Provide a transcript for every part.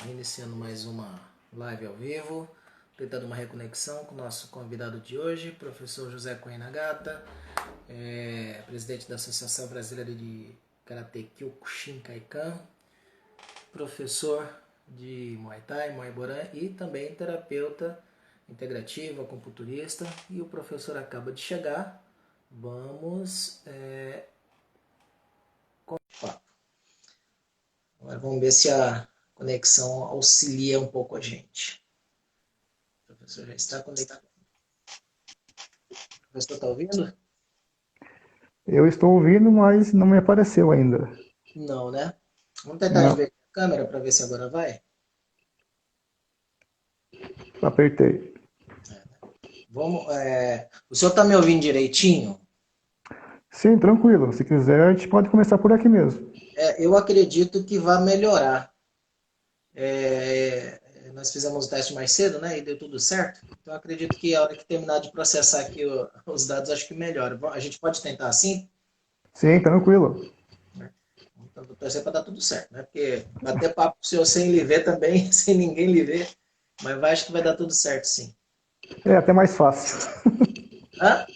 Iniciando mais uma live ao vivo, tentando uma reconexão com o nosso convidado de hoje, professor José Cohen Nagata, presidente da Associação Brasileira de Karatê Kyokushinkai-Kan, professor de Muay Thai, Muay Boran e também terapeuta integrativo, acupunturista. E o professor acaba de chegar. Vamos Agora vamos ver se a conexão auxilia um pouco a gente. O professor já está conectado. O professor está ouvindo? Eu estou ouvindo, mas não me apareceu ainda. Não, né? Vamos tentar Não, inverter a câmera para ver se agora vai? apertei. O senhor está me ouvindo direitinho? Sim, tranquilo. Se quiser, a gente pode começar por aqui mesmo. Eu acredito que vai melhorar. Nós fizemos o teste mais cedo, né? E deu tudo certo. Então acredito que a hora que terminar de processar aqui os dados, acho que melhora. A gente pode tentar assim? Sim, tranquilo. Então, vou torcer para dar tudo certo, né? Porque bater papo com o senhor sem lhe ver também, sem ninguém lhe ver, mas acho que vai dar tudo certo, sim. É até mais fácil. Hã?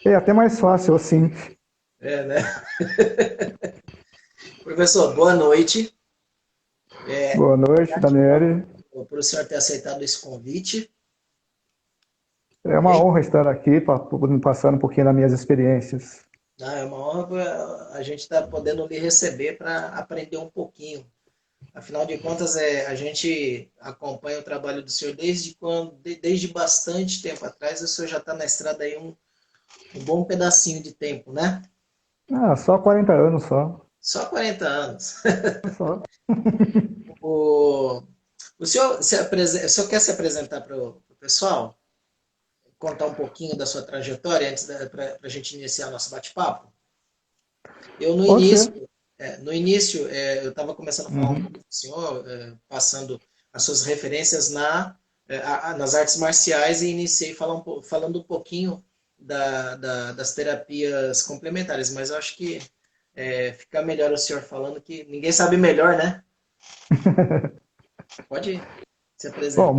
É até mais fácil assim. É, né? Professor, boa noite. Boa noite, Daniele. Por o senhor ter aceitado esse convite. É uma Bem, honra estar aqui, podendo passar um pouquinho das minhas experiências. é uma honra a gente estar podendo lhe receber para aprender um pouquinho. Afinal de contas, a gente acompanha o trabalho do senhor desde quando, desde bastante tempo atrás. O senhor já está na estrada aí um bom pedacinho de tempo, né? Ah, só 40 anos só. Só 40 anos. Só. O, o senhor quer se apresentar para o pessoal? Contar um pouquinho da sua trajetória antes para a gente iniciar nosso bate-papo? Eu, no Pode início, ser. eu estava começando a falar um pouco Uhum. com o senhor, passando as suas referências nas artes marciais e iniciei falando um pouquinho das terapias complementares, mas eu acho que fica melhor o senhor falando que ninguém sabe melhor, né? Pode se Bom, apresentar.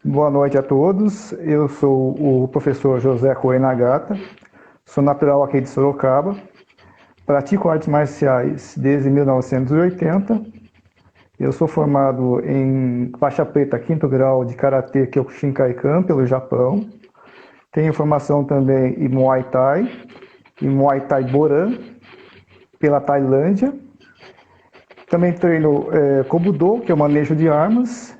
boa noite a todos. Eu sou o professor José Cohen Nagata. Sou natural aqui de Sorocaba. Pratico artes marciais desde 1980. Eu sou formado em faixa preta quinto grau de Karatê Kyokushinkai-Kan pelo Japão. Tenho formação também em Muay Thai e Muay Thai Boran pela Tailândia. Também treino Kobudo, que é o manejo de armas,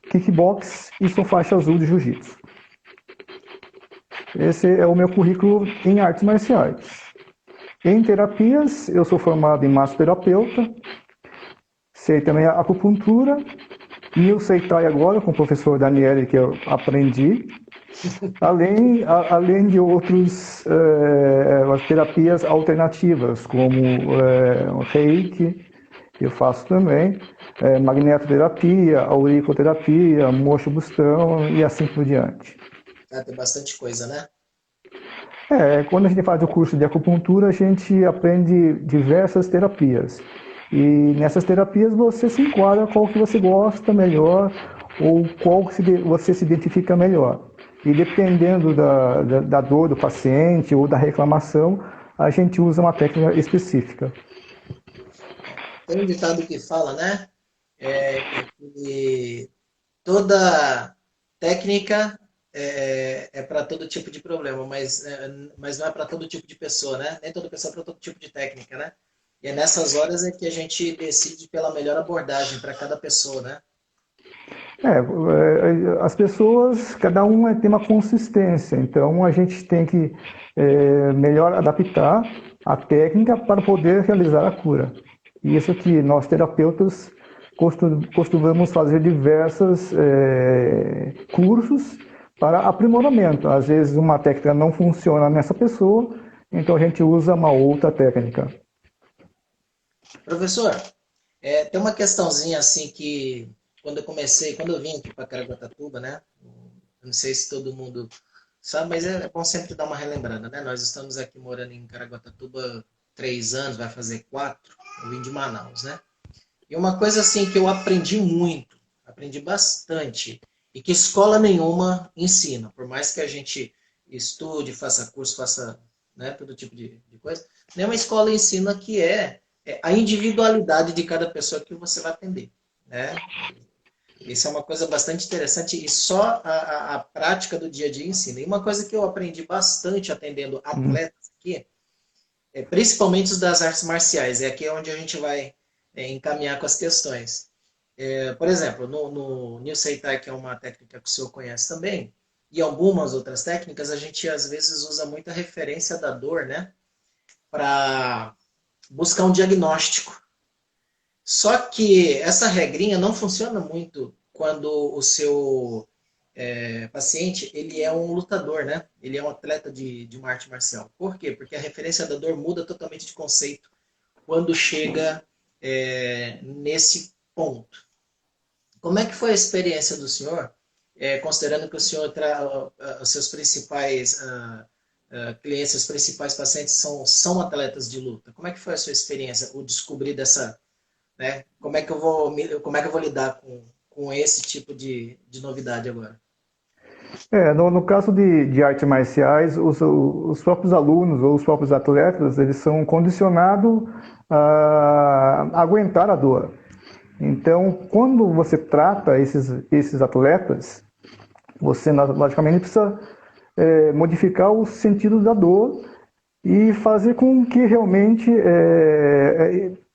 kickbox e sou faixa azul de jiu-jitsu. Esse é o meu currículo em artes marciais. Em terapias, eu sou formado em massoterapeuta, sei também a acupuntura e o Seitai agora com o professor Daniele, que eu aprendi, além de outras terapias alternativas, como reiki, eu faço também, magnetoterapia, auriculoterapia, mocho bustão e assim por diante. Tem bastante coisa, né? Quando a gente faz o curso de acupuntura, a gente aprende diversas terapias. E nessas terapias você se enquadra qual que você gosta melhor ou qual que você se identifica melhor. E dependendo da dor do paciente ou da reclamação, a gente usa uma técnica específica. Tem um ditado que fala, né? Que toda técnica é para todo tipo de problema, mas não é para todo tipo de pessoa, né? Nem toda pessoa é para todo tipo de técnica, né? E é nessas horas é que a gente decide pela melhor abordagem para cada pessoa, né? As pessoas, cada um tem uma consistência, então a gente tem que melhor adaptar a técnica para poder realizar a cura. E isso que nós terapeutas costumamos fazer diversos cursos para aprimoramento. Às vezes uma técnica não funciona nessa pessoa, então a gente usa uma outra técnica. Professor, tem uma questãozinha assim que quando eu vim aqui para Caraguatatuba, né? Eu não sei se todo mundo sabe, mas é bom sempre dar uma relembrada, né? Nós estamos aqui morando em Caraguatatuba 3 anos, vai fazer 4. Eu vim de Manaus, né? E uma coisa assim que eu aprendi muito, aprendi bastante, e que escola nenhuma ensina, por mais que a gente estude, faça curso, faça, né, todo tipo de coisa, nenhuma escola ensina que é a individualidade de cada pessoa que você vai atender, né? Isso é uma coisa bastante interessante e só a prática do dia a dia ensina. E uma coisa que eu aprendi bastante atendendo Uhum. atletas aqui, principalmente os das artes marciais, é aqui onde a gente vai encaminhar com as questões. Por exemplo, no New Seitai, que é uma técnica que o senhor conhece também, e algumas outras técnicas, a gente às vezes usa muita referência da dor, né? Para buscar um diagnóstico. Só que essa regrinha não funciona muito quando o seu paciente ele é um lutador, né? Ele é um atleta de uma arte marcial. Por quê? Porque a referência da dor muda totalmente de conceito quando chega nesse ponto. Como é que foi a experiência do senhor, considerando que o senhor os seus principais clientes, os principais pacientes são atletas de luta? Como é que foi a sua experiência, o descobrir dessa, né? Como é que eu vou lidar com esse tipo de novidade agora? No caso de artes marciais, os próprios alunos ou os próprios atletas, eles são condicionados a aguentar a dor. Então, quando você trata esses atletas, você logicamente precisa modificar o sentido da dor e fazer com que realmente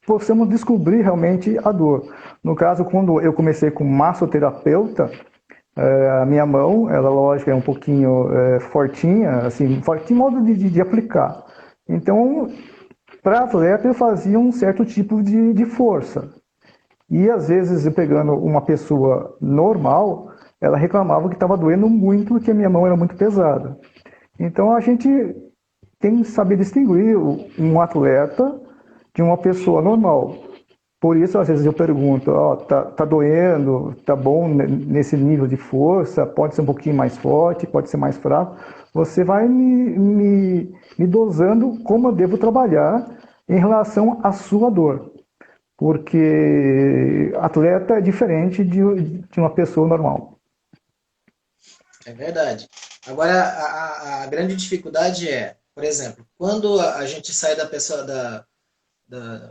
possamos descobrir realmente a dor. No caso, quando eu comecei com massoterapeuta, a minha mão, ela lógico é um pouquinho fortinha, assim, forte em modo de aplicar. Então, para atleta eu fazia um certo tipo de força. E às vezes, eu pegando uma pessoa normal, ela reclamava que estava doendo muito, que a minha mão era muito pesada. Então a gente tem que saber distinguir um atleta de uma pessoa normal. Por isso, às vezes eu pergunto, tá doendo, tá bom nesse nível de força, pode ser um pouquinho mais forte, pode ser mais fraco. Você vai me dosando como eu devo trabalhar em relação à sua dor. Porque atleta é diferente de uma pessoa normal. É verdade. Agora, a grande dificuldade por exemplo, quando a gente sai da pessoa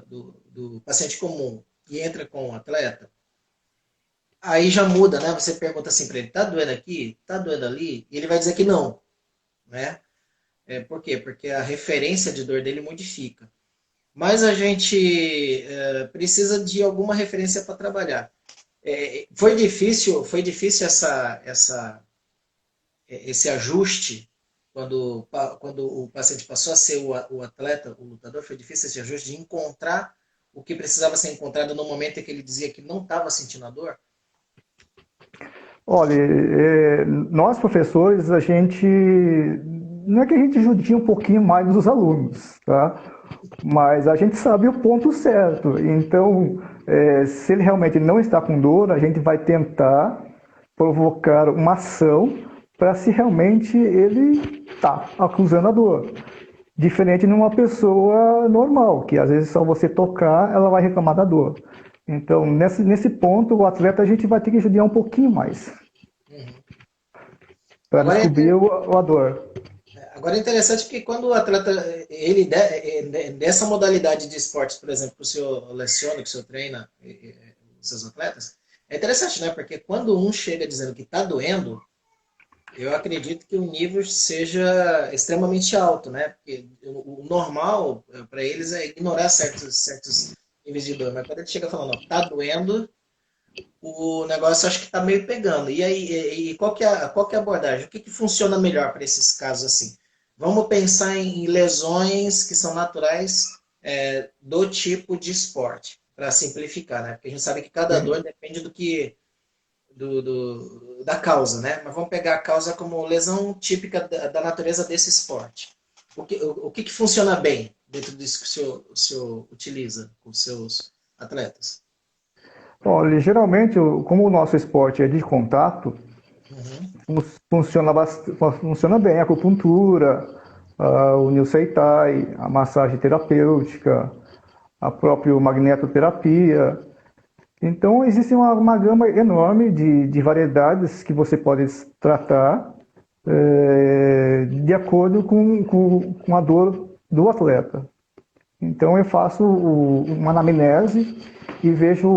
do paciente comum e entra com o atleta, aí já muda, né? Você pergunta assim para ele, tá doendo aqui? Tá doendo ali? E ele vai dizer que não, né? Por quê? Porque a referência de dor dele modifica. Mas a gente precisa de alguma referência para trabalhar. Foi difícil esse ajuste quando o paciente passou a ser o atleta, o lutador, foi difícil esse ajuste de encontrar o que precisava ser encontrado no momento em que ele dizia que não estava sentindo a dor? Olha, nós professores, a gente não é que a gente judia um pouquinho mais dos alunos, tá? Mas a gente sabe o ponto certo. Então, se ele realmente não está com dor, a gente vai tentar provocar uma ação para se realmente ele está acusando a dor. Diferente de uma pessoa normal, que às vezes só você tocar, ela vai reclamar da dor. Então, nesse ponto, o atleta a gente vai ter que judiar um pouquinho mais Uhum. para Agora, descobrir a dor. agora é interessante que quando o atleta, dessa modalidade de esportes, por exemplo, que o senhor leciona, que o senhor treina os seus atletas, é interessante, né? Porque quando um chega dizendo que está doendo, eu acredito que o nível seja extremamente alto, né? Porque o normal para eles é ignorar certos níveis de dor. Mas quando ele chega falando, ó, tá doendo, o negócio acho que está meio pegando. E aí, qual que é a abordagem? O que, que funciona melhor para esses casos assim? Vamos pensar em lesões que são naturais do tipo de esporte, para simplificar, né? Porque a gente sabe que cada dor depende da causa, né? Mas vamos pegar a causa como lesão típica da natureza desse esporte. O que funciona bem dentro disso que o senhor utiliza com os seus atletas? Olha, geralmente, como o nosso esporte é de contato, Uhum. funciona bem a acupuntura, o New Seitai, a massagem terapêutica, a própria magnetoterapia. Então, existe uma gama enorme de variedades que você pode tratar de acordo com a dor do atleta. Então, eu faço uma anamnese e vejo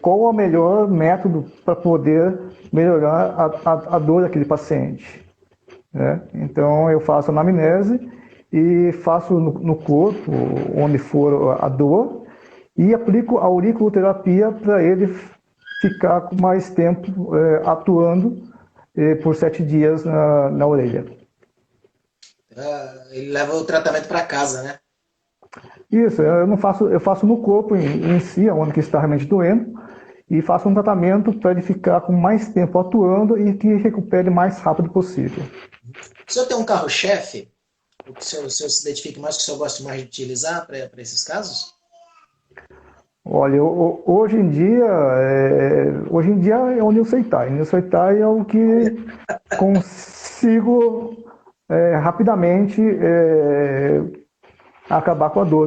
qual é o melhor método para poder melhorar a dor daquele paciente. Né? Então, eu faço anamnese e faço no corpo, onde for a dor, e aplico a auriculoterapia para ele ficar com mais tempo atuando por 7 dias na orelha. Ele leva o tratamento para casa, né? Isso, eu faço no corpo em si, onde que está realmente doendo, e faço um tratamento para ele ficar com mais tempo atuando e que recupere mais rápido possível. O senhor tem um carro-chefe? O que o senhor se identifique mais, que o senhor gosta mais de utilizar para esses casos? Olha, hoje em dia é o Nilceitai. Nilceitai é o que consigo rapidamente acabar com a dor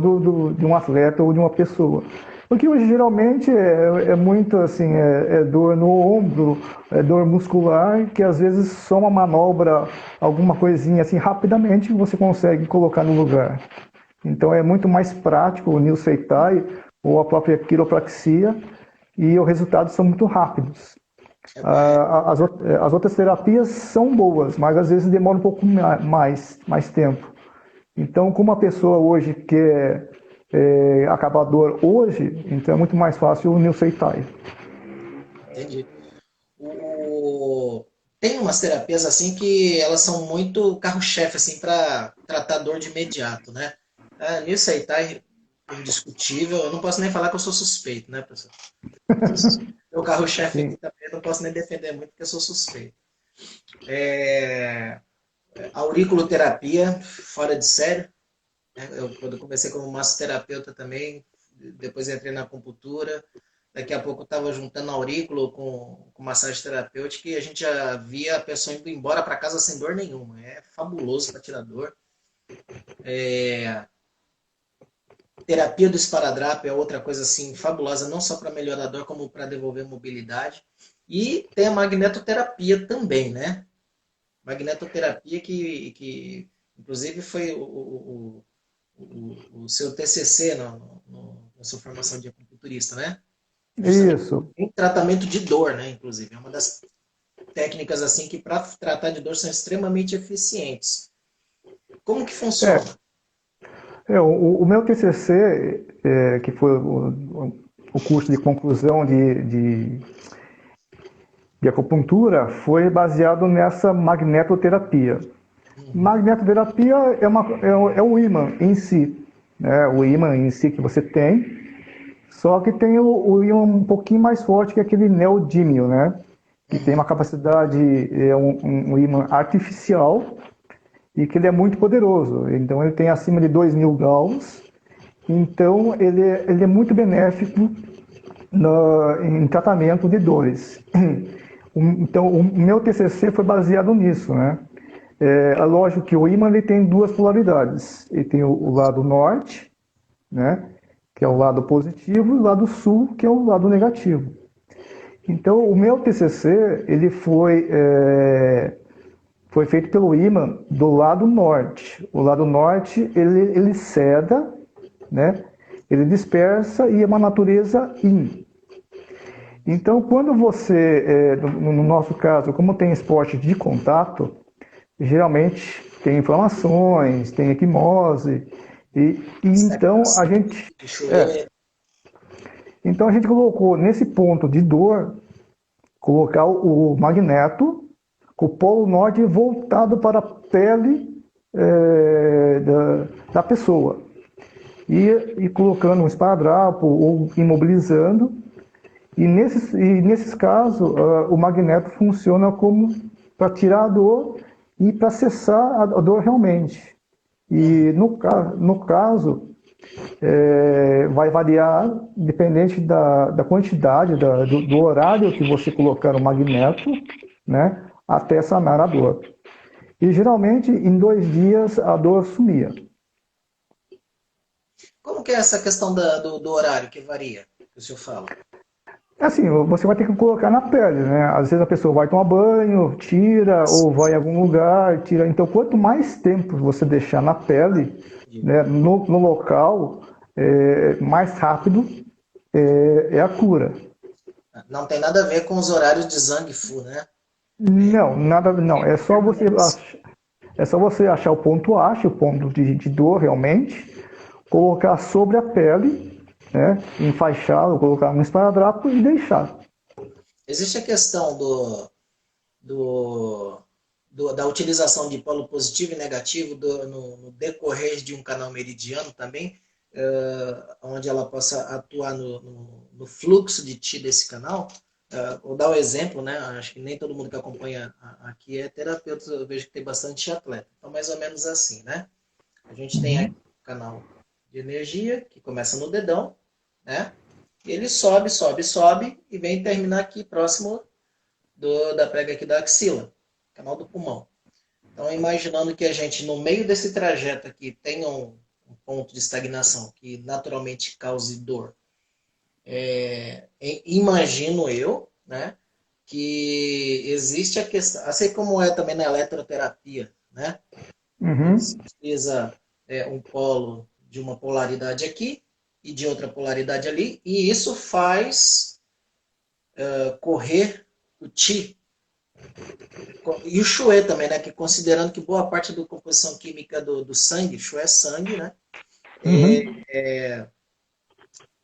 de um atleta ou de uma pessoa. Porque hoje geralmente é muito assim, é dor no ombro, é dor muscular, que às vezes só uma manobra, alguma coisinha assim, rapidamente você consegue colocar no lugar. Então é muito mais prático o Nilceitai ou a própria quiropraxia e os resultados são muito rápidos. As outras terapias são boas, mas às vezes demora um pouco mais tempo. Então, como a pessoa hoje quer acabar a dor hoje, então é muito mais fácil o Nilceitai. Entendi. Tem umas terapias assim que elas são muito carro-chefe assim para tratar dor de imediato, né? Nisso aí tá indiscutível. Eu não posso nem falar que eu sou suspeito, né, professor? Meu carro-chefe aqui Sim. também eu não posso nem defender muito porque eu sou suspeito. Auriculoterapia, fora de sério. Eu, quando comecei como massoterapeuta também, depois entrei na acupuntura. Daqui a pouco eu estava juntando aurículo com massagem terapêutica e a gente já via a pessoa indo embora para casa sem dor nenhuma. É fabuloso para tirar dor. Terapia do esparadrapo é outra coisa assim fabulosa, não só para melhorar a dor, como para devolver mobilidade. E tem a magnetoterapia também, né? Magnetoterapia que inclusive foi o seu TCC na sua formação de acupunturista, né? Justamente Isso. em tratamento de dor, né? Inclusive, é uma das técnicas assim que para tratar de dor são extremamente eficientes. Como que É, funciona? o meu TCC, que foi o curso de conclusão de acupuntura, foi baseado nessa magnetoterapia. Magnetoterapia é o ímã em si, né? O ímã em si que você tem, só que tem o ímã um pouquinho mais forte que aquele neodímio, né? Que tem uma capacidade, um ímã artificial e que ele é muito poderoso. Então ele tem acima de 2.000 Gauss, então ele é muito benéfico em tratamento de dores. Então o meu TCC foi baseado nisso, né? É lógico que o ímã ele tem duas polaridades. Ele tem o lado norte, né, que é o lado positivo, e o lado sul, que é o lado negativo. Então, o meu TCC ele foi feito pelo ímã do lado norte. O lado norte ele ceda, né, ele dispersa e é uma natureza yin. Então, quando você, no nosso caso, como tem esporte de contato, geralmente tem inflamações, tem equimose, e então então a gente colocou nesse ponto de dor, colocar o magneto com o polo norte voltado para a pele da pessoa. E colocando um esparadrapo ou imobilizando. E nesses casos, o magneto funciona como para tirar a dor e para cessar a dor realmente. E no caso, vai variar dependente da quantidade, do horário que você colocar o magneto, né, até sanar a dor. E geralmente, em 2 dias, a dor sumia. Como que é essa questão do horário que varia, que o senhor fala? Assim, você vai ter que colocar na pele, né? Às vezes a pessoa vai tomar banho, tira, ou vai em algum lugar, tira. Então, quanto mais tempo você deixar na pele, né, no local, mais rápido é a cura. Não tem nada a ver com os horários de Zangfu, né? Não, nada, não. Permanência. É só você achar o ponto H, o ponto de dor realmente, colocar sobre a pele, né, enfaixá-lo, colocar no esparadrapo e deixar. Existe a questão do, da utilização de polo positivo e negativo no decorrer de um canal meridiano também, onde ela possa atuar no fluxo de ti desse canal. Vou dar o um exemplo, né? Acho que nem todo mundo que acompanha aqui é terapeuta, eu vejo que tem bastante atleta. Então, mais ou menos assim, né? A gente tem aqui Uhum. o canal de energia, que começa no dedão, né? E ele sobe, sobe, sobe e vem terminar aqui próximo da prega aqui da axila, canal do pulmão. Então, imaginando que a gente, no meio desse trajeto aqui, tenha um ponto de estagnação que naturalmente cause dor, imagino eu, né, que existe a questão, assim como é também na eletroterapia, né, se Uhum. utiliza um polo de uma polaridade aqui e de outra polaridade ali, e isso faz correr o Ti. E o Shué também, né? Que considerando que boa parte da composição química do sangue, Shué é sangue, né? Uhum. É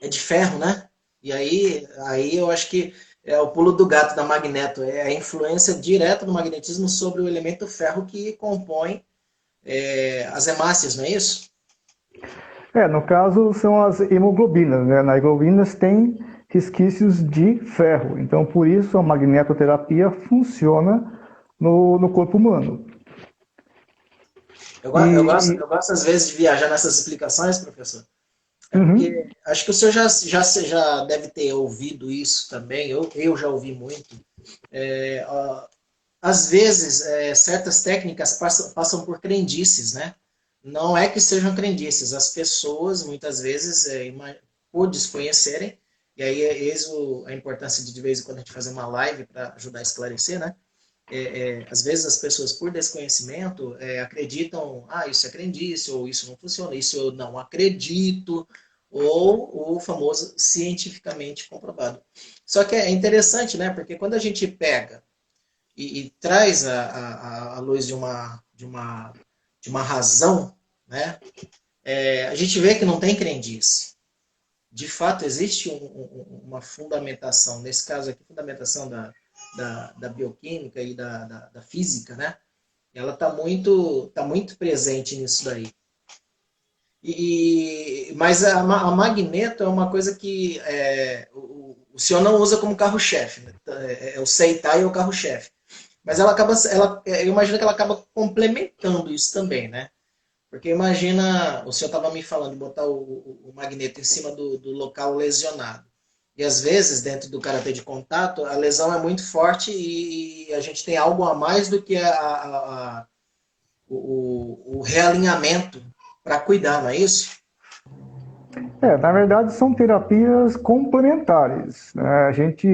de ferro, né? E aí eu acho que é o pulo do gato da Magneto, é a influência direta do magnetismo sobre o elemento ferro que compõe as hemácias, não é isso? No caso, são as hemoglobinas, né? Nas hemoglobinas tem resquícios de ferro. Então, por isso, a magnetoterapia funciona no corpo humano. Eu E, gosto às vezes de viajar nessas explicações, professor. Porque uhum. acho que o senhor já deve ter ouvido isso também, eu já ouvi muito. Às vezes, certas técnicas passam por crendices, né? Não é que sejam crendices, as pessoas, muitas vezes, por desconhecerem, e aí eis a importância de vez em quando a gente fazer uma live para ajudar a esclarecer, né? Às vezes as pessoas, por desconhecimento, acreditam, isso é crendice, ou isso não funciona, isso eu não acredito, ou o famoso cientificamente comprovado. Só que é interessante, né? Porque quando a gente pega e traz a luz de uma razão, né? A gente vê que não tem crendice. De fato, existe uma fundamentação, nesse caso aqui, fundamentação da bioquímica e da física, né? Ela tá muito presente nisso daí. Mas a Magneto é uma coisa que o senhor não usa como carro-chefe. Né? É o Seitai é o carro-chefe. Mas eu imagino que ela acaba complementando isso também, né? Porque imagina, o senhor estava me falando de botar o magneto em cima do local lesionado. E às vezes, dentro do karatê de contato, a lesão é muito forte e a gente tem algo a mais do que o realinhamento para cuidar, não é isso? Na verdade, são terapias complementares, né? A gente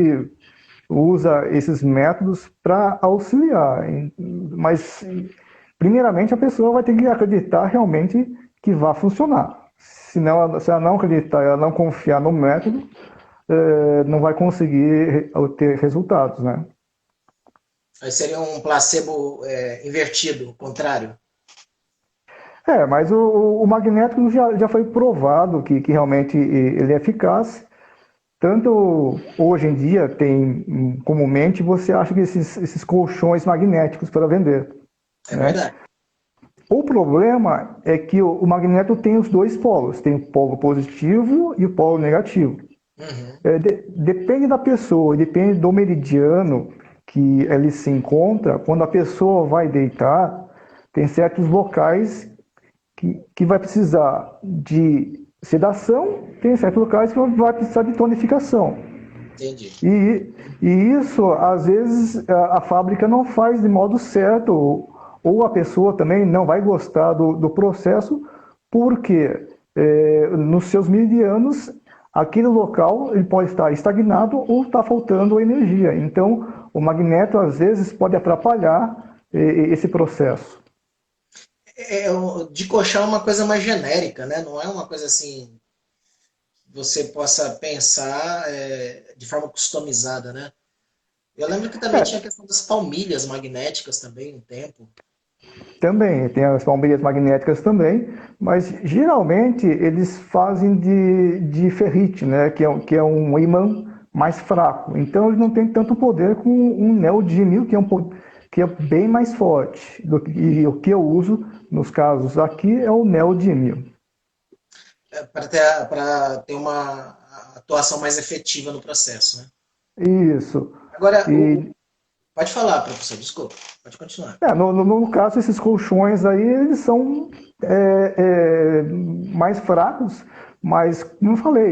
usa esses métodos para auxiliar, mas primeiramente a pessoa vai ter que acreditar realmente que vai funcionar. Senão, se ela não acreditar, ela não confiar no método, não vai conseguir ter resultados, né? Aí seria um placebo invertido, contrário. Mas o magnético já foi provado que realmente ele é eficaz. Tanto hoje em dia tem comumente você acha que esses colchões magnéticos para vender, É né? verdade. O problema é que o magneto tem os dois polos, tem o polo positivo e o polo negativo. Uhum. Depende da pessoa, depende do meridiano que ele se encontra. Quando a pessoa vai deitar, tem certos locais que vai precisar de sedação, tem certos locais que vai precisar de tonificação. Entendi. E isso, às vezes, a fábrica não faz de modo certo, ou a pessoa também não vai gostar do processo, porque nos seus meridianos aquele local ele pode estar estagnado ou está faltando energia. Então, o magneto às vezes pode atrapalhar esse processo. De coxar é uma coisa mais genérica, né? Não é uma coisa assim você possa pensar de forma customizada, né? Eu lembro que também tinha a questão das palmilhas magnéticas também, um tempo. Também, tem as palmilhas magnéticas também, mas geralmente eles fazem de ferrite, né? Que é um ímã mais fraco. Então ele não tem tanto poder como um neodímio, que é bem mais forte. E o que eu uso, nos casos aqui, é o neodímio. Para ter uma atuação mais efetiva no processo, né? Isso. Agora, E pode falar, professor, desculpa, pode continuar. no caso, esses colchões aí, eles são mais fracos, mas, como eu falei,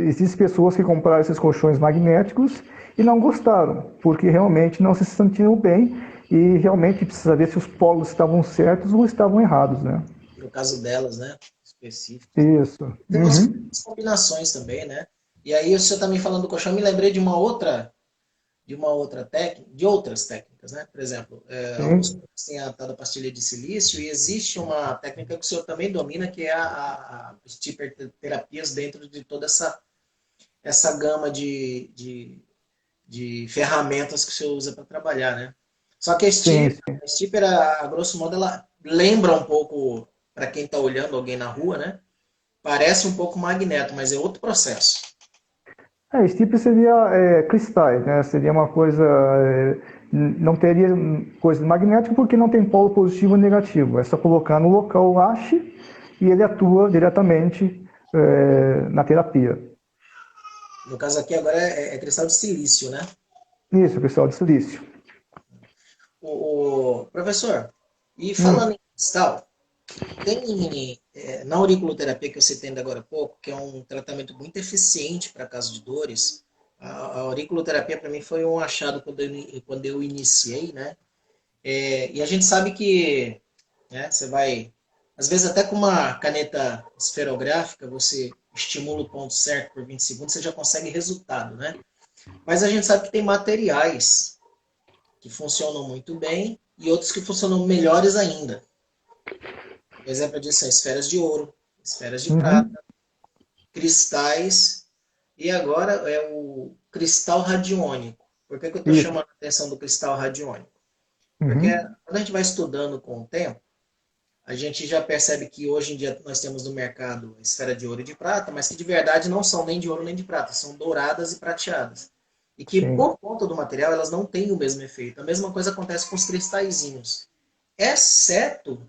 existem pessoas que compraram esses colchões magnéticos e não gostaram, porque realmente não se sentiram bem e realmente precisa ver se os polos estavam certos ou estavam errados, né? No caso delas, né? Específicos. Isso. Tem umas Uhum. combinações também, né? E aí, o senhor também falando do colchão, eu me lembrei de uma outra técnica, de outras técnicas, né? Por exemplo, alguns Sim, têm a tal da pastilha de silício e existe uma técnica que o senhor também domina, que é as terapias dentro de toda essa gama de ferramentas que o senhor usa para trabalhar, né? Só que sim, sim. a Stipper, a grosso modo, ela lembra um pouco, para quem está olhando alguém na rua, né? Parece um pouco magneto, mas é outro processo. Esse tipo seria cristais, né? Seria uma coisa. Não teria coisa magnética porque não tem polo positivo e negativo. É só colocar no local o haste e ele atua diretamente na terapia. No caso aqui agora é cristal de silício, né? Isso, cristal de silício. O professor, e falando Hum, em cristal, tem na auriculoterapia que você tem agora há pouco, que é um tratamento muito eficiente para casos de dores. A auriculoterapia para mim foi um achado quando eu iniciei, né? E a gente sabe que, né, você vai, às vezes até com uma caneta esferográfica, você estimula o ponto certo por 20 segundos, você já consegue resultado, né? Mas a gente sabe que tem materiais que funcionam muito bem e outros que funcionam melhores ainda. Um exemplo disso são esferas de ouro, esferas de uhum, prata, cristais e agora é o cristal radiônico. Por que eu estou isso. chamando a atenção do cristal radiônico? Porque Uhum, quando a gente vai estudando com o tempo, a gente já percebe que hoje em dia nós temos no mercado esfera de ouro e de prata, mas que de verdade não são nem de ouro nem de prata, são douradas e prateadas. E que sim. por conta do material elas não têm o mesmo efeito. A mesma coisa acontece com os cristalzinhos, exceto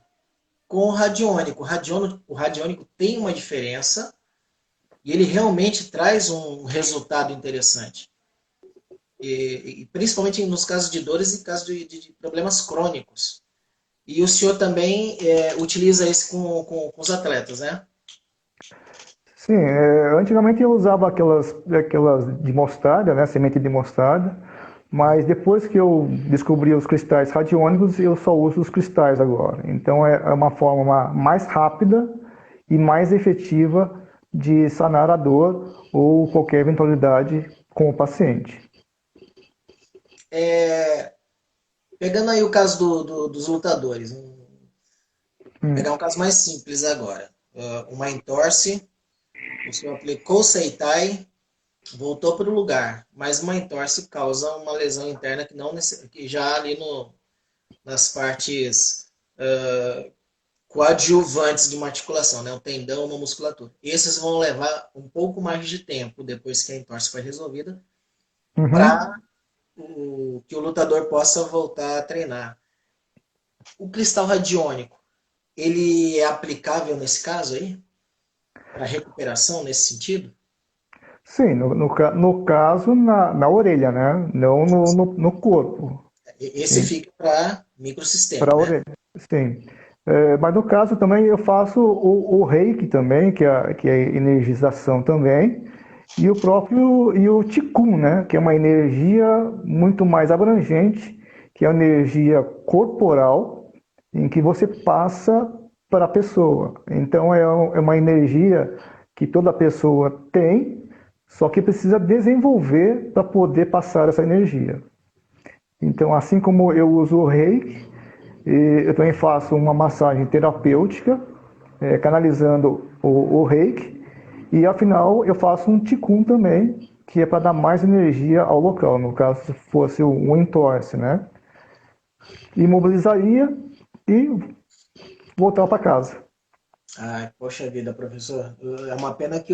com o radiônico. O radiônico tem uma diferença e ele realmente traz um resultado interessante. E principalmente nos casos de dores e casos de problemas crônicos. E o senhor também utiliza isso com os atletas, né? Sim, antigamente eu usava aquelas de mostarda, né, semente de mostarda, mas depois que eu descobri os cristais radiônicos, eu só uso os cristais agora. Então é uma forma mais rápida e mais efetiva de sanar a dor ou qualquer eventualidade com o paciente. Pegando aí o caso dos lutadores, pegar um Hum, caso mais simples agora. Uma entorse, o senhor aplicou o Seitai, voltou para o lugar, mas uma entorse causa uma lesão interna que já ali nas partes coadjuvantes de uma articulação, né? Um tendão, uma musculatura. Esses vão levar um pouco mais de tempo depois que a entorse foi resolvida para uhum. que o lutador possa voltar a treinar. O cristal radiônico, ele é aplicável nesse caso aí? Para recuperação nesse sentido? Sim, no caso na orelha, né? Não no corpo. Esse Sim. fica para microsistema, Para a né? orelha, sim. Mas no caso também eu faço o reiki também, que é energização também, e o Qigong, né? Que é uma energia muito mais abrangente, que é a energia corporal, em que você passa para a pessoa. Então é uma energia que toda pessoa tem, só que precisa desenvolver para poder passar essa energia. Então, assim como eu uso o Reiki, eu também faço uma massagem terapêutica, canalizando o Reiki, e ao final eu faço um Qigong também, que é para dar mais energia ao local, no caso se fosse um entorse, né? Imobilizaria e voltar para casa. Ai, poxa vida, professor. É uma pena que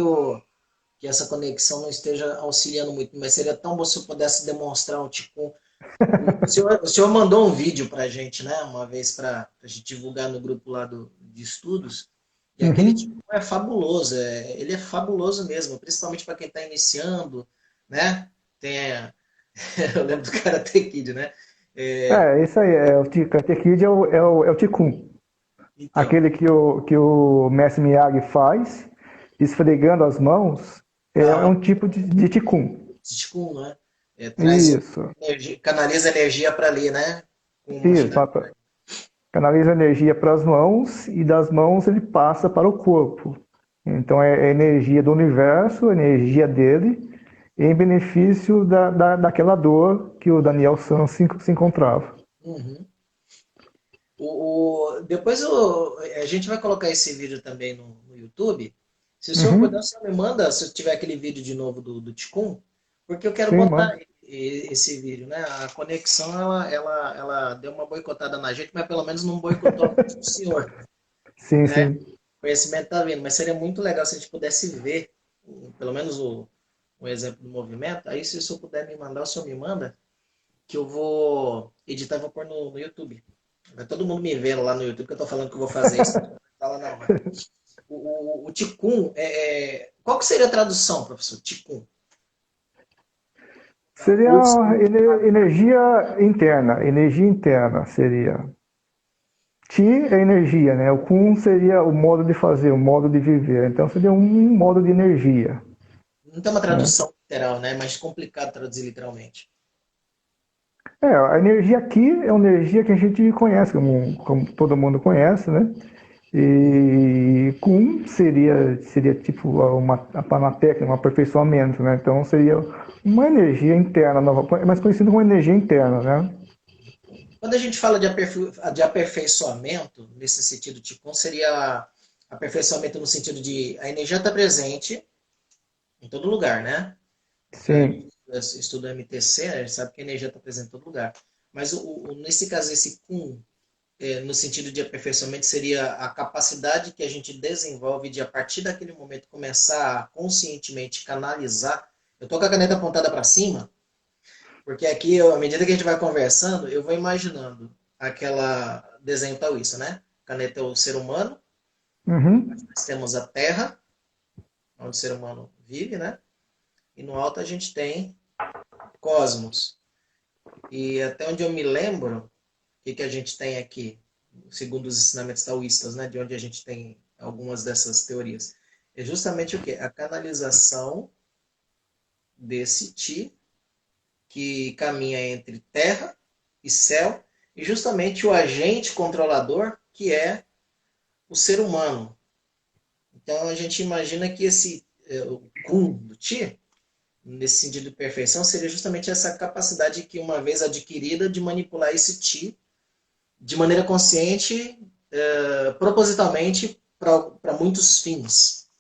essa conexão não esteja auxiliando muito, mas seria tão bom se eu pudesse demonstrar um tipo. O senhor mandou um vídeo para a gente, né? Uma vez para a gente divulgar no grupo lá de estudos. E aquele tipo Uhum. é fabuloso, ele é fabuloso mesmo, principalmente para quem está iniciando, né? Tem, eu lembro do Karate Kid, né? É, Isso aí, o Karate Kid é o Qigong. então, Aquele que o mestre Miyagi faz, esfregando as mãos, é ah, um tipo de Qigong. Qigong, né? Traz Isso, energia, canaliza energia para ali, né? Com isso. movimento. Canaliza energia para as mãos e das mãos ele passa para o corpo. Então é energia do universo, energia dele, em benefício daquela dor que o Daniel San se encontrava. Uhum. Depois a gente vai colocar esse vídeo também no YouTube. Se o senhor puder, o Uhum, senhor me manda, se tiver aquele vídeo de novo do Ticum, porque eu quero sim, botar mano. esse vídeo, né? A conexão, ela deu uma boicotada na gente, mas pelo menos não boicotou a mente do senhor, Sim, né? sim. O conhecimento tá vindo, mas seria muito legal se a gente pudesse ver, pelo menos um exemplo do movimento. Aí, se o senhor puder me mandar, o senhor me manda, que eu vou editar e vou pôr no YouTube. Vai todo mundo me vendo lá no YouTube que eu tô falando que eu vou fazer isso. Tá lá na hora. O Ticum, qual que seria a tradução, professor? Ticum. Seria Ou seria energia interna seria. Ti é energia, né? O Kun seria o modo de fazer, o modo de viver. Então seria um modo de energia, não tem uma né? tradução literal, né? Mais complicado traduzir literalmente. A energia aqui é uma energia que a gente conhece, como todo mundo conhece, né? E Kun seria tipo uma técnica, um aperfeiçoamento, né? Então seria uma energia interna, mais conhecida como energia interna, né? Quando a gente fala de aperfeiçoamento, nesse sentido, Ticum seria aperfeiçoamento no sentido de a energia está presente em todo lugar, né? A gente Sim, estuda MTC, a gente sabe que a energia está presente em todo lugar. Mas nesse caso, esse Kun no sentido de aperfeiçoamento, seria a capacidade que a gente desenvolve de, a partir daquele momento, começar a conscientemente canalizar. Eu estou com a caneta apontada para cima, porque aqui, à medida que a gente vai conversando, eu vou imaginando aquela desenho taoísta, né? A caneta é o ser humano, uhum. nós temos a terra, onde o ser humano vive, né? E no alto a gente tem cosmos. E até onde eu me lembro, o que a gente tem aqui? Segundo os ensinamentos taoístas, né, de onde a gente tem algumas dessas teorias, é justamente o que? A canalização desse Ti que caminha entre terra e céu, e justamente o agente controlador que é o ser humano. Então a gente imagina que o Kun do Ti, nesse sentido de perfeição, seria justamente essa capacidade que, uma vez adquirida, de manipular esse Ti de maneira consciente, propositalmente, para muitos fins.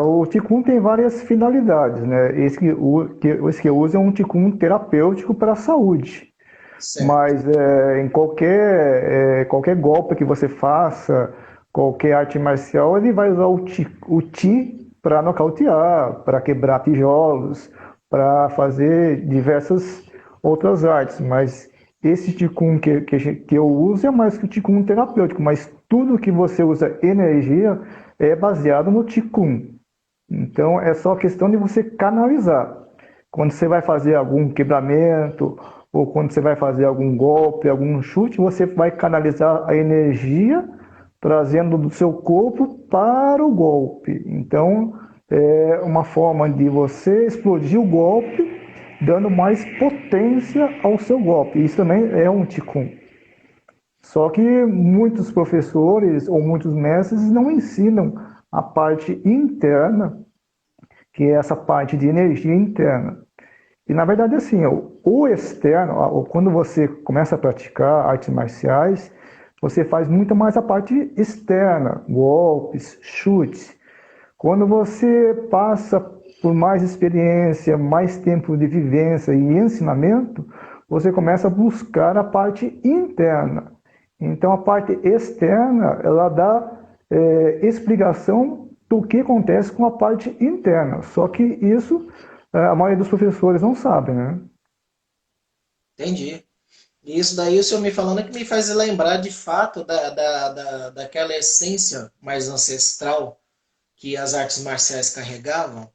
O Qigong tem várias finalidades, né? Esse que eu uso é um Qigong terapêutico para a saúde. Certo. Mas em qualquer golpe que você faça, qualquer arte marcial, ele vai usar o Ti para nocautear, para quebrar tijolos, para fazer diversas outras artes. Mas esse Qigong que eu uso é mais que o Qigong terapêutico, mas tudo que você usa energia é baseado no Qigong. Então é só questão de você canalizar. Quando você vai fazer algum quebramento, ou quando você vai fazer algum golpe, algum chute, você vai canalizar a energia trazendo do seu corpo para o golpe. Então é uma forma de você explodir o golpe, dando mais potência ao seu golpe. Isso também é um Qigong. Só que muitos professores ou muitos mestres não ensinam a parte interna que é essa parte de energia interna. E na verdade, assim, o externo, quando você começa a praticar artes marciais, você faz muito mais a parte externa, golpes, chutes. Quando você passa por mais experiência, mais tempo de vivência e ensinamento, você começa a buscar a parte interna. Então, a parte externa, ela dá explicação do que acontece com a parte interna. Só que isso a maioria dos professores não sabe, né? Entendi. E isso daí o senhor me falando é que me faz lembrar de fato daquela essência mais ancestral que as artes marciais carregavam,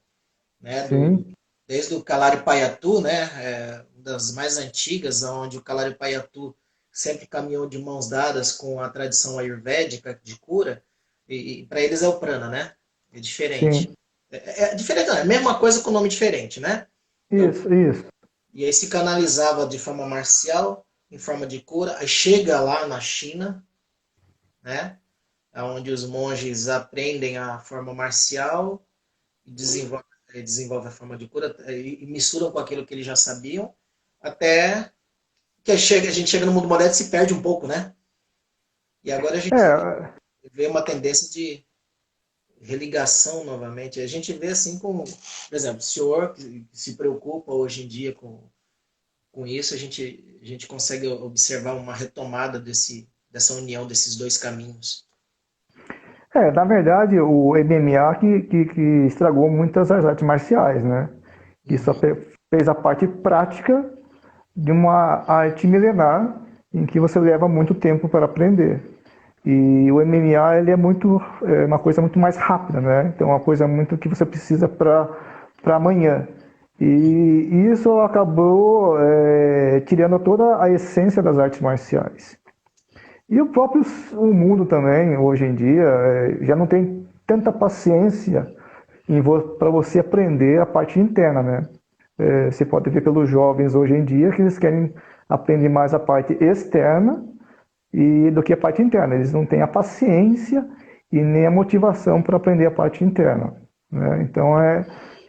né? Sim, Desde o Kalarippayattu, né? Das mais antigas, onde o Kalarippayattu sempre caminhou de mãos dadas com a tradição ayurvédica de cura, e para eles é o prana, né? É diferente. sim. É diferente, não, é a mesma coisa com nome diferente, né? É o, Isso, isso. e aí se canalizava de forma marcial, em forma de cura, aí chega lá na China, né? Onde os monges aprendem a forma marcial e desenvolve a forma de cura e misturam com aquilo que eles já sabiam, até que a gente chega no mundo moderno e se perde um pouco, né? E agora a gente É, vê uma tendência de religação novamente. A gente vê assim com, por exemplo, o senhor que se preocupa hoje em dia com isso, a gente consegue observar uma retomada dessa união desses dois caminhos. na verdade, o MMA que estragou muitas das artes marciais, né? Que só Uhum, fez a parte prática de uma arte milenar em que você leva muito tempo para aprender. E o MMA ele é uma coisa muito mais rápida, né? Então é uma coisa muito que você precisa para amanhã. E isso acabou tirando toda a essência das artes marciais. E o próprio o mundo também, hoje em dia, já não tem tanta paciência para você aprender a parte interna, né? Você pode ver pelos jovens hoje em dia que eles querem aprender mais a parte externa do que a parte interna. Eles não têm a paciência e nem a motivação para aprender a parte interna, né? Então,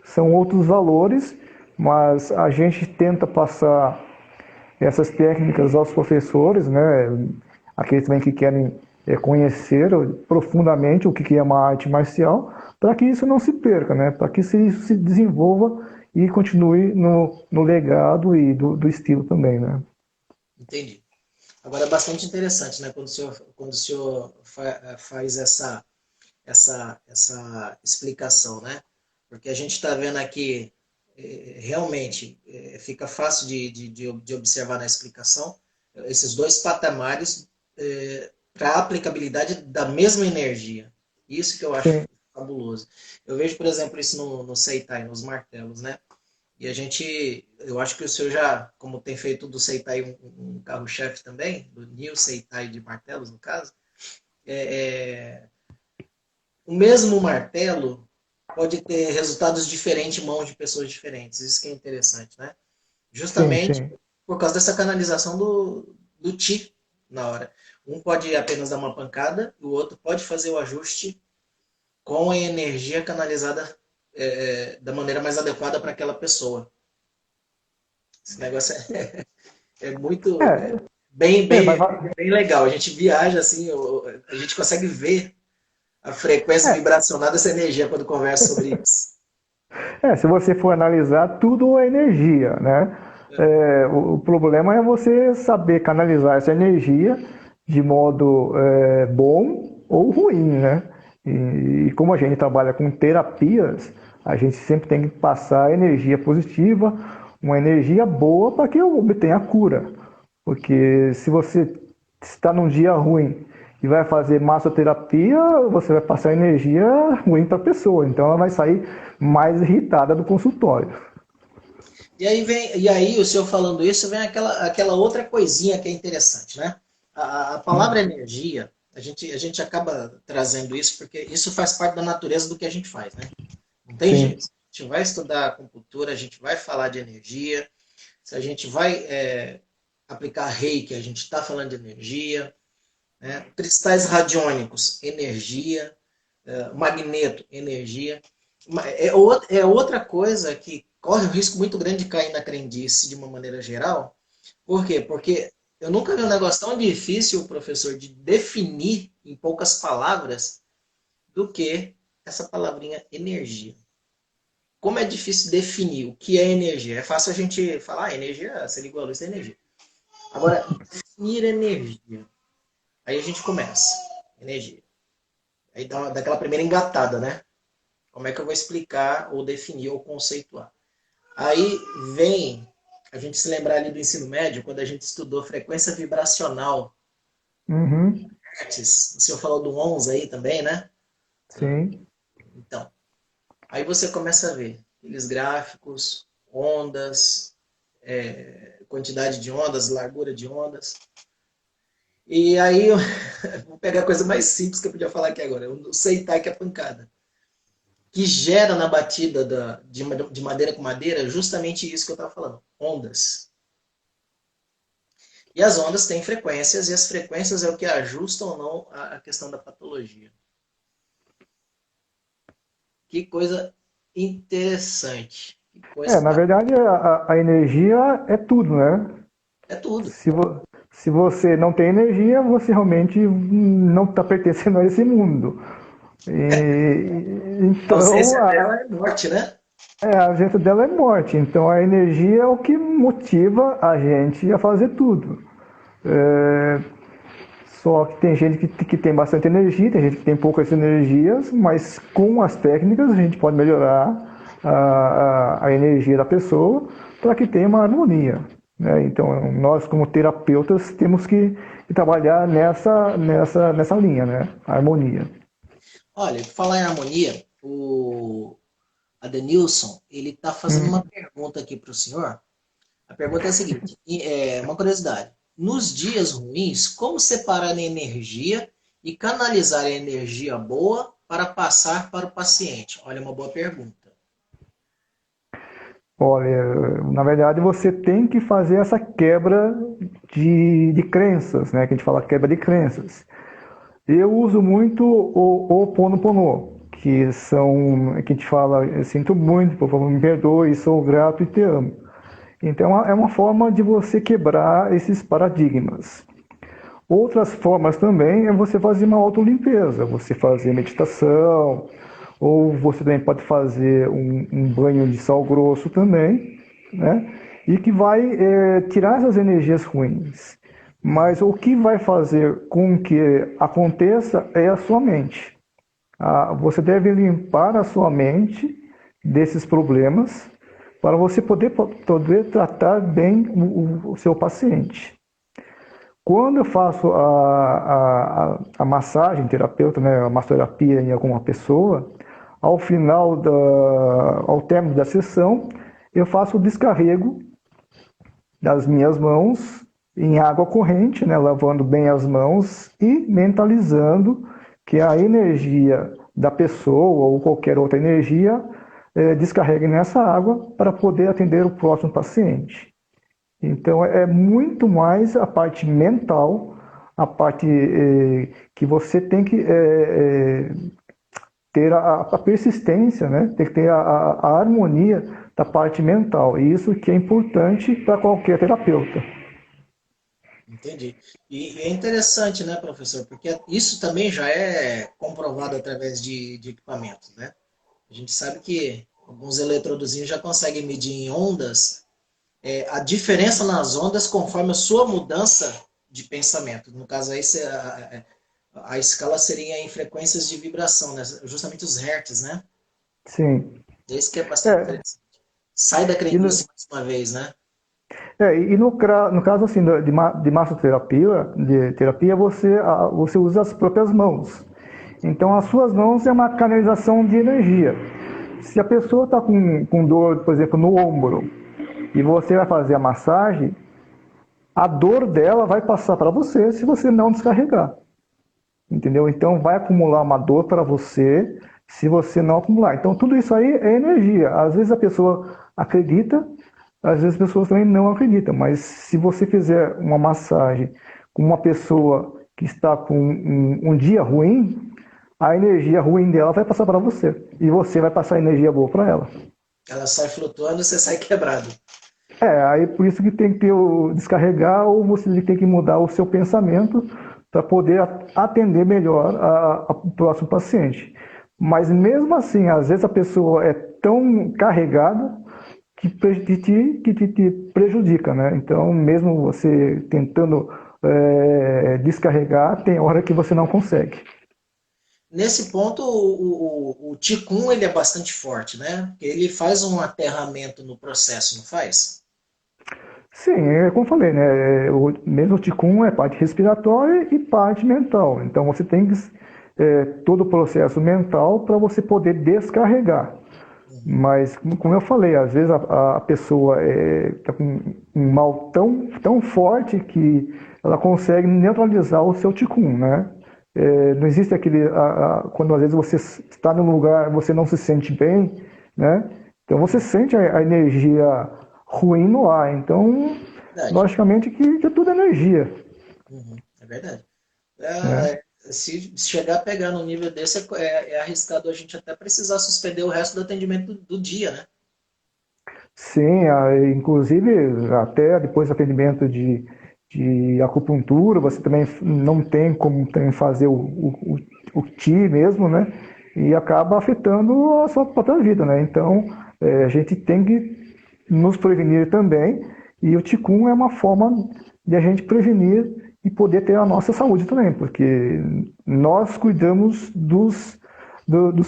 são outros valores, mas a gente tenta passar essas técnicas aos professores, né? Aqueles também que querem conhecer profundamente o que é uma arte marcial, para que isso não se perca, né? Para que isso se desenvolva e continue no legado e do estilo também, né? entendi. Agora é bastante interessante, né? Quando o senhor faz essa explicação, né? Porque a gente está vendo aqui, realmente, fica fácil de observar na explicação esses dois patamares para a aplicabilidade da mesma energia. Isso que eu acho Sim, fabuloso. Eu vejo, por exemplo, isso no Seitai, nos martelos, né? E eu acho que o senhor já, como tem feito do Seitai um carro-chefe também, do New Seitai de martelos, no caso, é, o mesmo martelo pode ter resultados diferentes em mãos de pessoas diferentes. Isso que é interessante, né? sim, Justamente sim. por causa dessa canalização do Ti na hora. Um pode apenas dar uma pancada, e o outro pode fazer o ajuste com a energia canalizada da maneira mais adequada para aquela pessoa. Esse negócio é muito É, bem, é, mas, bem, bem legal. A gente viaja assim, a gente consegue ver a frequência é, vibracional dessa energia quando conversa sobre isso. se você for analisar, tudo é energia, né? O problema é você saber canalizar essa energia de modo bom ou ruim, né? E como a gente trabalha com terapias, a gente sempre tem que passar energia positiva, uma energia boa para que obtenha a cura. Porque se você está num dia ruim e vai fazer massoterapia, você vai passar energia ruim para a pessoa. Então ela vai sair mais irritada do consultório. E aí o senhor falando isso, vem aquela outra coisinha que é interessante, né? A palavra energia, a gente acaba trazendo isso porque isso faz parte da natureza do que a gente faz, né? Não tem Sim, jeito. A gente vai estudar acupuntura, a gente vai falar de energia, se a gente vai aplicar reiki, a gente está falando de energia, né? Cristais radiônicos, energia, magneto, energia. É outra coisa que corre um risco muito grande de cair na crendice de uma maneira geral. Por quê? Porque eu nunca vi um negócio tão difícil, professor, de definir em poucas palavras do que essa palavrinha energia. Como é difícil definir o que é energia? É fácil a gente falar, energia, você ligou a luz, é energia. Agora, definir energia. Aí a gente começa. Energia. Aí dá daquela primeira engatada, né? Como é que eu vou explicar ou definir ou conceituar? Aí vem a gente se lembrar ali do ensino médio, quando a gente estudou frequência vibracional. Uhum, Hertz. O senhor falou do 11 aí também, né? sim. Então, aí você começa a ver aqueles gráficos, ondas, quantidade de ondas, largura de ondas. E aí, eu vou pegar a coisa mais simples que eu podia falar aqui agora, o seitai que é a pancada. Que gera na batida de madeira com madeira justamente isso que eu estava falando, ondas. E as ondas têm frequências, e as frequências é o que ajustam ou não a questão da patologia. Que coisa interessante. Que coisa Na verdade, a energia é tudo, né? é tudo. Se você não tem energia, você realmente não está pertencendo a esse mundo. A Então, ausência dela é morte, né? a agência dela é morte. Então, a energia é o que motiva a gente a fazer tudo. É, Só que tem gente que tem bastante energia, tem gente que tem poucas energias, mas com as técnicas a gente pode melhorar a energia da pessoa para que tenha uma harmonia. Né? Então, nós, como terapeutas, temos que trabalhar nessa linha, né? A harmonia. Olha, por falar em harmonia, o Adenilson, ele está fazendo uma Hum. pergunta aqui para o senhor. A pergunta é a seguinte, é uma curiosidade. Nos dias ruins, como separar a energia e canalizar a energia boa para passar para o paciente? Olha, uma boa pergunta. Olha, na verdade você tem que fazer essa quebra de crenças, né? Que a gente fala quebra de crenças. Eu uso muito o Ho'oponopono, que a gente fala, eu sinto muito, por favor me perdoe, sou grato e te amo. Então é uma forma de você quebrar esses paradigmas. Outras formas também é você fazer uma autolimpeza, você fazer meditação, ou você também pode fazer um banho de sal grosso também, né? E que vai tirar essas energias ruins. Mas o que vai fazer com que aconteça é a sua mente. Você deve limpar a sua mente desses problemas para você poder tratar bem o seu paciente. Quando eu faço a massagem terapeuta, né, a massoterapia em alguma pessoa, ao término da sessão, eu faço o descarrego das minhas mãos em água corrente, né, lavando bem as mãos e mentalizando que a energia da pessoa ou qualquer outra energia descarregue nessa água para poder atender o próximo paciente. Então é muito mais a parte mental, a parte que você tem que ter a persistência, né? Tem que ter a harmonia da parte mental. E isso que é importante para qualquer terapeuta. Entendi. E é interessante, né, professor? Porque isso também já é comprovado através de equipamentos, né? A gente sabe que alguns eletrodozinhos já conseguem medir em ondas a diferença nas ondas conforme a sua mudança de pensamento. No caso aí, a escala seria em frequências de vibração, né? Justamente os hertz, né? Sim. Esse que é bastante É, interessante. Sai da e no, crendice mais uma vez, né? no caso assim, de massoterapia, de terapia, você usa as próprias mãos. Então, as suas mãos é uma canalização de energia. Se a pessoa está com dor, por exemplo, no ombro, e você vai fazer a massagem, a dor dela vai passar para você se você não descarregar. Entendeu? Então vai acumular uma dor para você se você não acumular. Então tudo isso aí é energia. Às vezes a pessoa acredita, às vezes as pessoas também não acreditam. Mas se você fizer uma massagem com uma pessoa que está com um dia ruim, a energia ruim dela vai passar para você. e você vai passar energia boa para ela. Ela sai flutuando e você sai quebrado. Aí por isso que tem que ter o descarregar ou você tem que mudar o seu pensamento para poder atender melhor o próximo paciente. Mas mesmo assim, às vezes a pessoa é tão carregada que te prejudica, né? Então, mesmo você tentando descarregar, tem hora que você não consegue. Nesse ponto, o Qigong ele é bastante forte, né? Porque ele faz um aterramento no processo, não faz? Sim, é como eu falei, né? Mesmo o Qigong é parte respiratória e parte mental. Então você tem que todo o processo mental para você poder descarregar. Uhum. Mas, como eu falei, às vezes a pessoa está com um mal tão forte que ela consegue neutralizar o seu Qigong, né? Não existe aquele... quando às vezes você está num lugar, você não se sente bem, né? Então você sente a energia ruim no ar. Então, Verdade. logicamente que é tudo energia, Uhum. É verdade. né? Se chegar a pegar no nível desse, é arriscado a gente até precisar suspender o resto do atendimento do dia, né? Sim, inclusive até depois do atendimento de acupuntura, você também não tem como também fazer o Qi mesmo, né? E acaba afetando a sua própria vida, né? Então, a gente tem que nos prevenir também, e o Qigong é uma forma de a gente prevenir e poder ter a nossa saúde também, porque nós cuidamos dos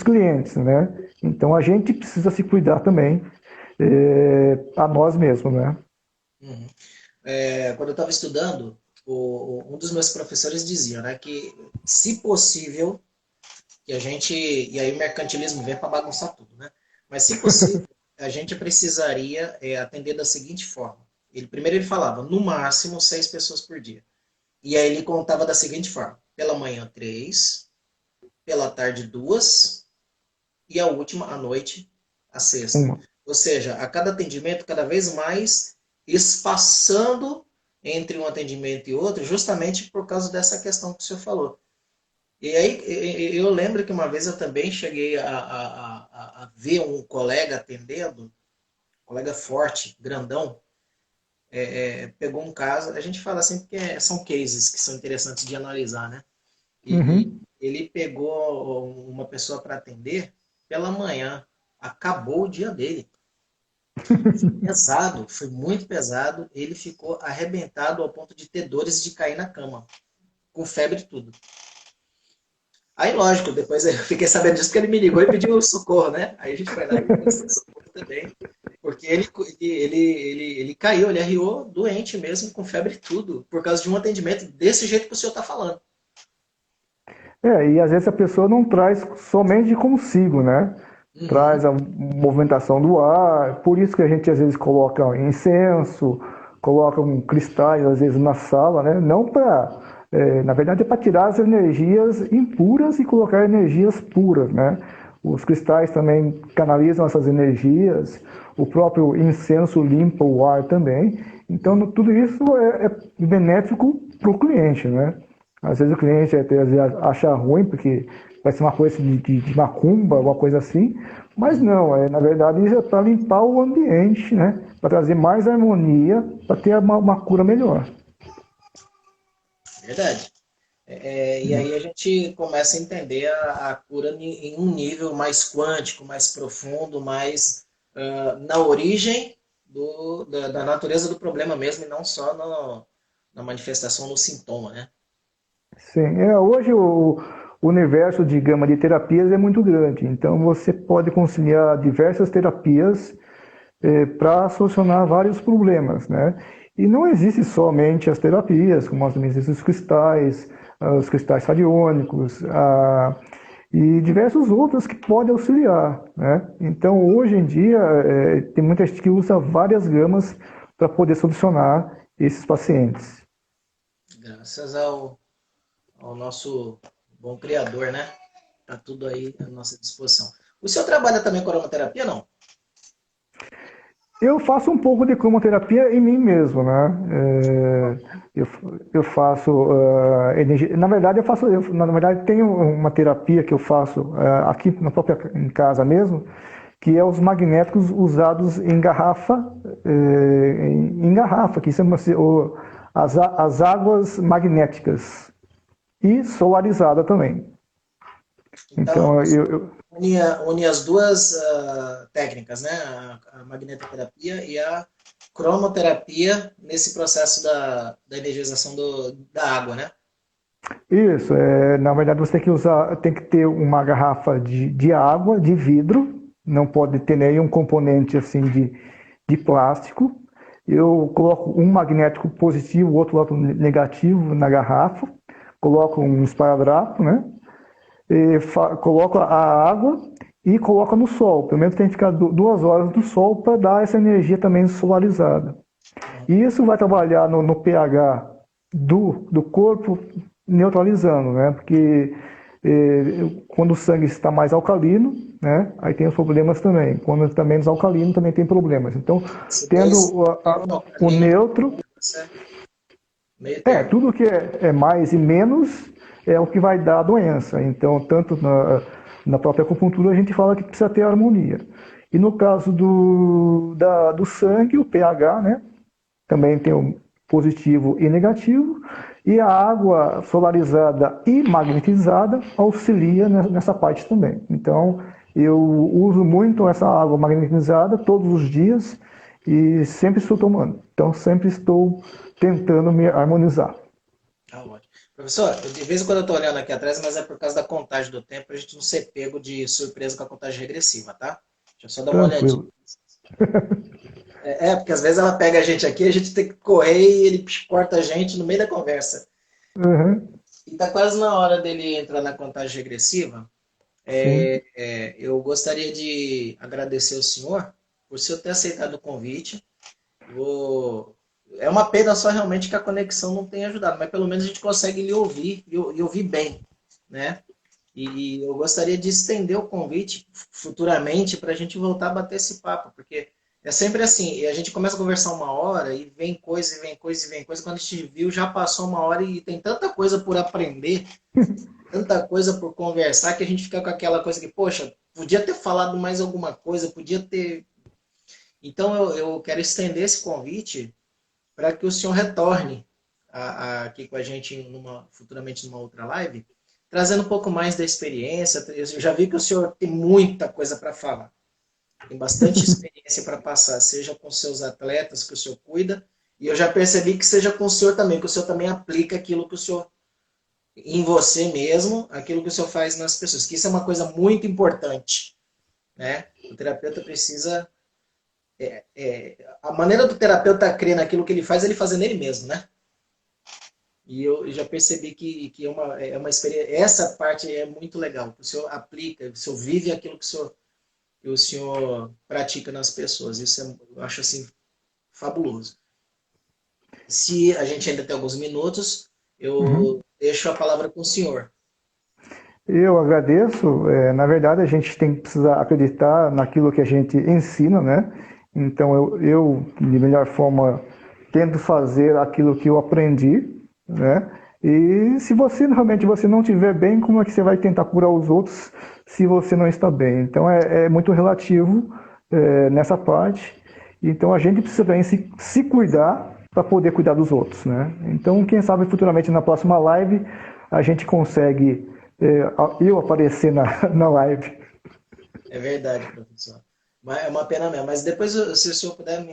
clientes, né? Então a gente precisa se cuidar também a nós mesmos, né? Uhum. Quando eu estava estudando, um dos meus professores dizia, né, que se possível, que a gente, e aí o mercantilismo vem para bagunçar tudo, né? Mas se possível, a gente precisaria atender da seguinte forma. Primeiro ele falava, no máximo 6 pessoas por dia. E aí ele contava da seguinte forma: pela manhã 3, pela tarde 2 e a última à noite a sexta. Uma. Ou seja, a cada atendimento cada vez mais espaçando entre um atendimento e outro, justamente por causa dessa questão que o senhor falou. E aí eu lembro que uma vez eu também cheguei a ver um colega atendendo, um colega forte, grandão, pegou um caso, a gente fala assim porque são cases que são interessantes de analisar, né? E Uhum. ele pegou uma pessoa para atender pela manhã, acabou o dia dele. Pesado, foi muito pesado, ele ficou arrebentado ao ponto de ter dores de cair na cama, com febre e tudo. Aí, lógico, depois eu fiquei sabendo disso porque ele me ligou e pediu socorro, né? Aí a gente foi lá e prestou socorro também. Porque ele caiu, ele arriou doente mesmo, com febre e tudo, por causa de um atendimento desse jeito que o senhor está falando. E às vezes a pessoa não traz somente consigo, né? Uhum, Traz a movimentação do ar, por isso que a gente às vezes coloca incenso, coloca cristais às vezes na sala, né? Não para, na verdade é para tirar as energias impuras e colocar energias puras, né? Os cristais também canalizam essas energias, o próprio incenso limpa o ar também. Então tudo isso é benéfico para o cliente, né? Às vezes o cliente até às vezes acha ruim, porque vai ser uma coisa de macumba, alguma coisa assim, mas uhum, não, na verdade isso é para limpar o ambiente, né? Para trazer mais harmonia, para ter uma cura melhor. verdade. E aí a gente começa a entender a cura em um nível mais quântico, mais profundo, mais na origem da natureza do problema mesmo, e não só na manifestação, no sintoma, né? Sim, hoje o universo de gama de terapias é muito grande, então você pode conciliar diversas terapias para solucionar vários problemas, né? E não existe somente as terapias, como também existem os cristais radiônicos, e diversos outros que podem auxiliar, né? Então, hoje em dia, tem muita gente que usa várias gamas para poder solucionar esses pacientes. Graças ao nosso bom criador, né? Tá tudo aí à nossa disposição. O senhor trabalha também com aromaterapia, não? Eu faço um pouco de cromoterapia em mim mesmo, né? Eu, eu faço energia. Na verdade, na verdade, tenho uma terapia que eu faço aqui na própria em casa mesmo, que é os magnéticos usados em garrafa, em garrafa, que chama-se as águas magnéticas e solarizada também. Então, Então, você une as duas técnicas, né? A magnetoterapia e a cromoterapia nesse processo da energização da água, né? isso, na verdade você tem que ter uma garrafa de água, de vidro, não pode ter nenhum componente assim de plástico. Eu coloco um magnético positivo, outro lado negativo na garrafa, coloco um esparadrapo, né? Coloco a água e coloco no sol. Pelo menos tem que ficar 2 horas no sol para dar essa energia também solarizada. Uhum. E isso vai trabalhar no pH do corpo, neutralizando, né? Porque quando o sangue está mais alcalino, né? Aí tem os problemas também. Quando está menos alcalino, também tem problemas. Então, Esse tendo não, o nem neutro, meio termo. tudo que é mais e menos é o que vai dar a doença. Então, tanto na própria acupuntura, a gente fala que precisa ter harmonia. E no caso do sangue, o pH, né? Também tem o positivo e negativo, e a água solarizada e magnetizada auxilia nessa parte também. Então, eu uso muito essa água magnetizada todos os dias e sempre estou tomando. Então, sempre estou tentando me harmonizar. Ah, ótimo. Professor, de vez em quando eu estou olhando aqui atrás, mas é por causa da contagem do tempo, a gente não ser pego de surpresa com a contagem regressiva, tá? Deixa eu só dar uma olhadinha. Tranquilo. Porque às vezes ela pega a gente aqui, a gente tem que correr e ele corta a gente no meio da conversa. Uhum. E tá quase na hora dele entrar na contagem regressiva. Sim. Eu gostaria de agradecer ao senhor por o senhor ter aceitado o convite. Vou... É uma pena só realmente que a conexão não tenha ajudado, mas pelo menos a gente consegue lhe ouvir e ouvir bem, né? E eu gostaria de estender o convite futuramente para a gente voltar a bater esse papo, porque é sempre assim, e a gente começa a conversar 1 hora e vem coisa, e vem coisa, e vem coisa, quando a gente viu já passou 1 hora e tem tanta coisa por aprender, tanta coisa por conversar, que a gente fica com aquela coisa que, poxa, podia ter falado mais alguma coisa, podia ter... Então eu quero estender esse convite para que o senhor retorne aqui com a gente futuramente numa outra live, trazendo um pouco mais da experiência. Eu já vi que o senhor tem muita coisa para falar, tem bastante experiência para passar, seja com seus atletas que o senhor cuida, e eu já percebi que seja com o senhor também, que o senhor também aplica aquilo que o senhor, em você mesmo, aquilo que o senhor faz nas pessoas, que isso é uma coisa muito importante, né? O terapeuta precisa... a maneira do terapeuta crer naquilo que ele faz, ele fazendo ele mesmo, né? E eu já percebi que é uma experiência. Essa parte é muito legal. O senhor aplica, o senhor vive aquilo que o senhor pratica nas pessoas. Isso eu acho assim fabuloso. Se a gente ainda tem alguns minutos, eu Uhum. deixo a palavra com o senhor. Eu agradeço. Na verdade, a gente tem que precisar acreditar naquilo que a gente ensina, né? Então, de melhor forma, tento fazer aquilo que eu aprendi, né? E se você realmente você não estiver bem, como é que você vai tentar curar os outros se você não está bem? Então, é muito relativo nessa parte. Então, a gente precisa também se cuidar para poder cuidar dos outros, né? Então, quem sabe futuramente na próxima live a gente consegue eu aparecer na live. É verdade, professor. Mas é uma pena mesmo. Mas depois, se o senhor puder,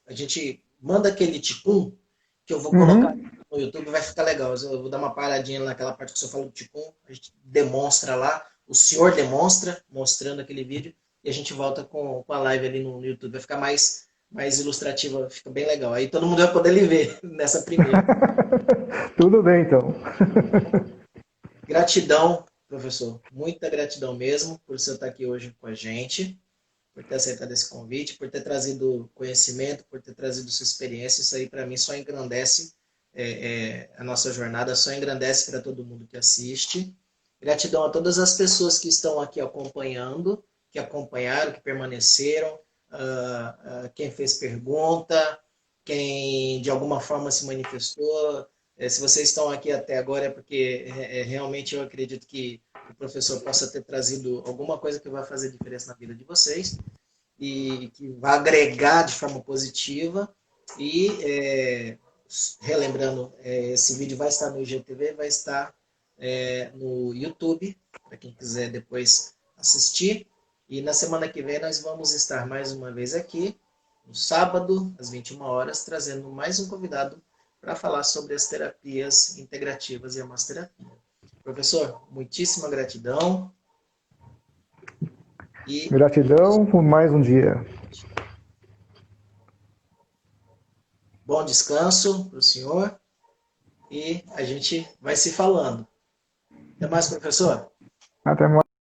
a gente manda aquele ticum que eu vou colocar Uhum. no YouTube, vai ficar legal. Eu vou dar uma paradinha naquela parte que o senhor falou do ticum, a gente demonstra lá, o senhor demonstra, mostrando aquele vídeo, e a gente volta com a live ali no YouTube. Vai ficar mais ilustrativa, fica bem legal. Aí todo mundo vai poder lhe ver nessa primeira. Tudo bem, então. Gratidão, professor. Muita gratidão mesmo por você estar aqui hoje com a gente, por ter aceitado esse convite, por ter trazido conhecimento, por ter trazido sua experiência. Isso aí, para mim, só engrandece a nossa jornada, só engrandece para todo mundo que assiste. Gratidão a todas as pessoas que estão aqui acompanhando, que acompanharam, que permaneceram. quem fez pergunta, quem de alguma forma se manifestou. Se vocês estão aqui até agora é porque realmente eu acredito que o professor possa ter trazido alguma coisa que vai fazer diferença na vida de vocês e que vai agregar de forma positiva. E relembrando, esse vídeo vai estar no IGTV, vai estar no YouTube, para quem quiser depois assistir. E na semana que vem nós vamos estar mais uma vez aqui, no sábado, às 21 horas, trazendo mais um convidado para falar sobre as terapias integrativas e a massoterapia. Professor, muitíssima gratidão. E Gratidão por mais um dia. bom descanso para o senhor. E a gente vai se falando. Até mais, professor. Até mais.